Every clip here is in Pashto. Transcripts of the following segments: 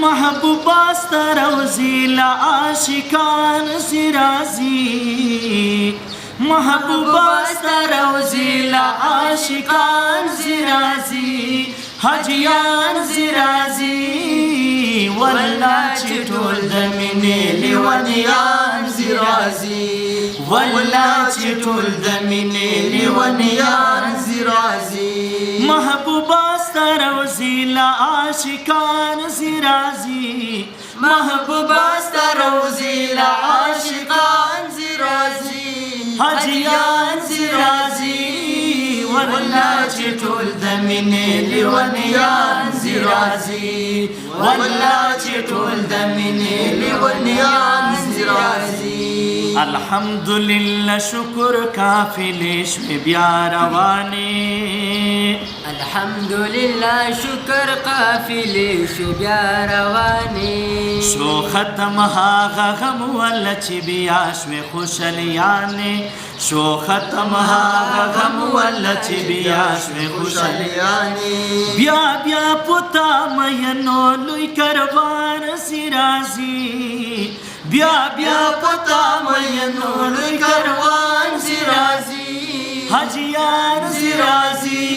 محبوبا ستا روزی لعاشقان زرازی محبوبا ستا روزی لعاشقان زرازی حجیان زرازی والله چې ټول د مینې لیونیان زرازي والله چې ټول د مینې لیونیان زرازي محبوبا ستا روزي لعاشقان زرازي محبوبا ستا روزي لعاشقان زرازي حجیان زرازي والله چې ټول د مینې لیونیان زرازي والله چې ټول د مینې لیونیان زرازي الحمدلله شکر قافلې شوې بیا روانې الحمدلله شکر قافلې شوې بیا روانې شو ختم هغه غم ول چې بیا شوې خوشالیانې شو ختم هغه غم ول چې بیا شوې خوشالیانې بیا بیا پتا مینو لوی کاروان زرازي بیا بیا پتا مینو لوی کاروان زرازي حجیان زرازي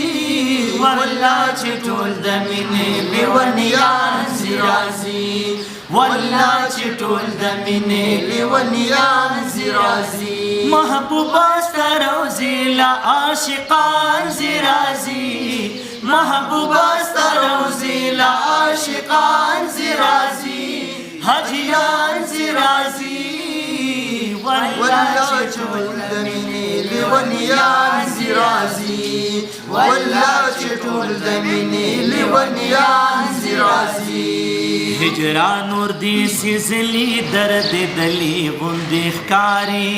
والله چې ټول د مینې لیونیان زرازي والله چې ټول د مینې لیونیان زرازي محبوبا ستا روزي لعاشقان زرازي محبوبا ستا روزي لعاشقان زرازي حجیان زرازي والله چې ټول د مینې لیونیان زرازي والله چې ټول د مینې لیونیان زرازي هجران اور دی سیزلی درد دلی غندې ښکاري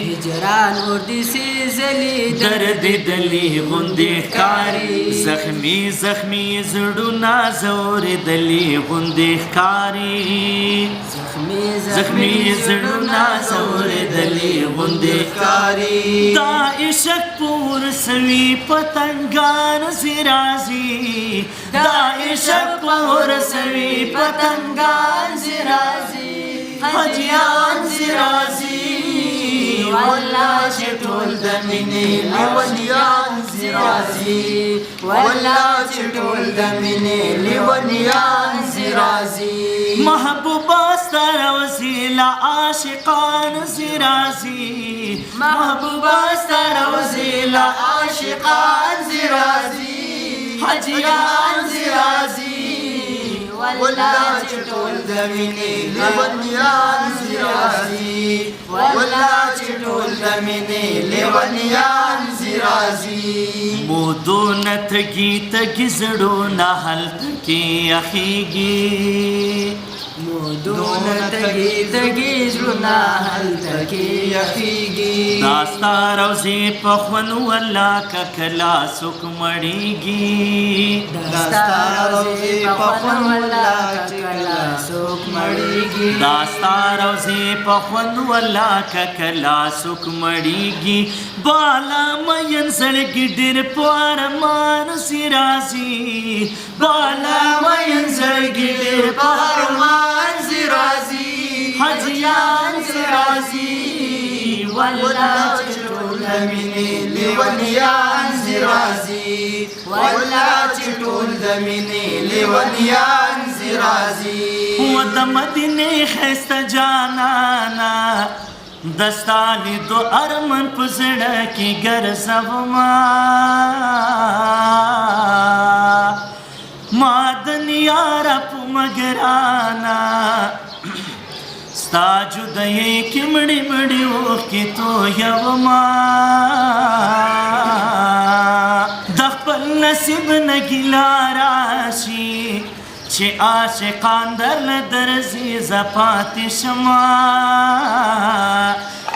هجران اور دی سیزلی درد دلی غندې ښکاري زخمی زخمی زړونه زورېدلي غندې ښکاري زخمی زړونه زورېدلي غندې ښکاري دا عشق پور سوي پتنګان زرازي دا عشق پور سوي پتنګان زرازي حجیان زرازي والله چې ټول د مینې لیونیان زرازي والله چې ټول د مینې لیونیان زرازي محبوبا ستا روزي لعاشقان زرازي محبوبا ستا روزي لعاشقان زرازي حجیان زرازي والله چې ټول د مینې لیونیان زرازي والله چې ټول د مینې لیونیان زرازي مودونه تږي تږي زړونه هلته کې اخیږي مودونه تږي تږي زړونه هلته کې اخیږي دا ستا روزي په خوند والله که کله څوک مړېږي دا ستا روزي په خوند والله که کله څوک مړېږي دا ستا روزي په خوند والله که کله څوک مړېږي بالا مین زړګي ډېر په ارمان زرازي بالا مین زړګي ډېر په ارمان زرازي حجیان زرازي والله چې ټول د مینې لیونیان زرازي والله چې ټول د مینې لیونیان زرازي و د مدینې ښایسته جانانا دستا لیدو ارمن په زړه کې ګرځوما ما دنیا را په مګرانا ستا جدایۍ کې مړې مړې اوښکې تویوما د خپل نصیب نه ګیله راشي چې عاشقان درله درځي زه پاتې شمه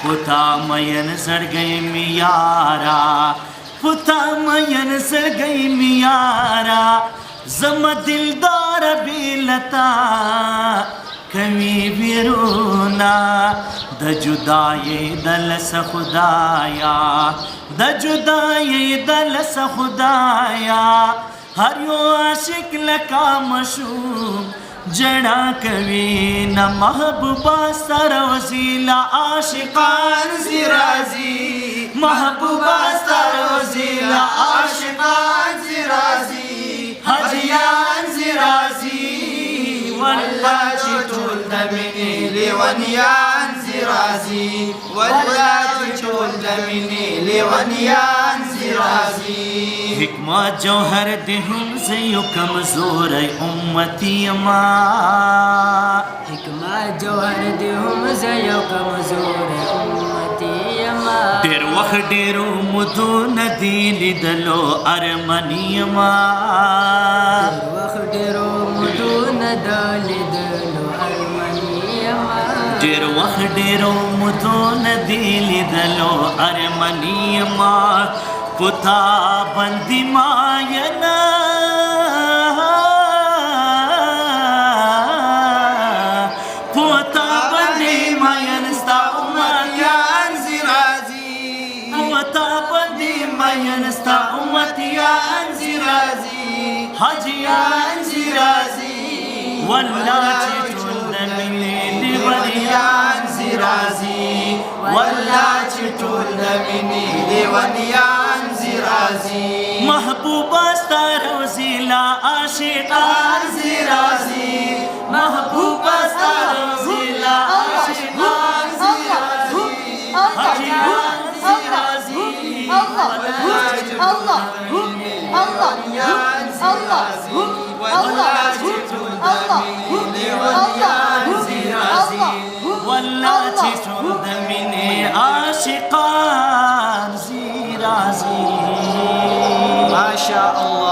په تا مین زړګی مې یاره په تا مین زړګی مې یاره زما دلداره بې له تا کوي بیرونا د جدایۍ د لسه خدایا د جدایۍ د لسه خدایا هر یو عاشق لکه مشوم جڑا کوي نا محبوبا سر وسیلہ عاشقان زی راضی محبوبا سر وسیلہ عاشقان زی راضی حجیان زی راضی والله چې ټول د مینې لیونیان زی راضي والله چې ټول د مینې لیونیان زی راضي حکمت جوهر دې هم زه یو کمزوری امتی یما حکمت جوهر دې هم زه یو کمزوری امتی یما ډېر وخت ډېرو مودو نه دي لیدلو ارمني یما ډېر وخت ډېرو مودو نه ده لیدلو ارمني یما ډېر وخت ډېرو مودو نه دي لیدلو ارمني یما پتا بندی ماینا پتا بندی ماین ستا امتیان زی راضی پتا بندی ماین ستا امتیان زی راضی حجیان زی راضی والله چې ټول د مینې لیونیان زی راضی والله چې ټول د مینې لیونیان زی راضی محبوبا ستا روزیلا عاشقان زی راضی محبوبا ستا روزیلا عاشقان زی راضی حجیان زی راضی والله چې ټول د مینې عاشقان زی راضی ما شاء الله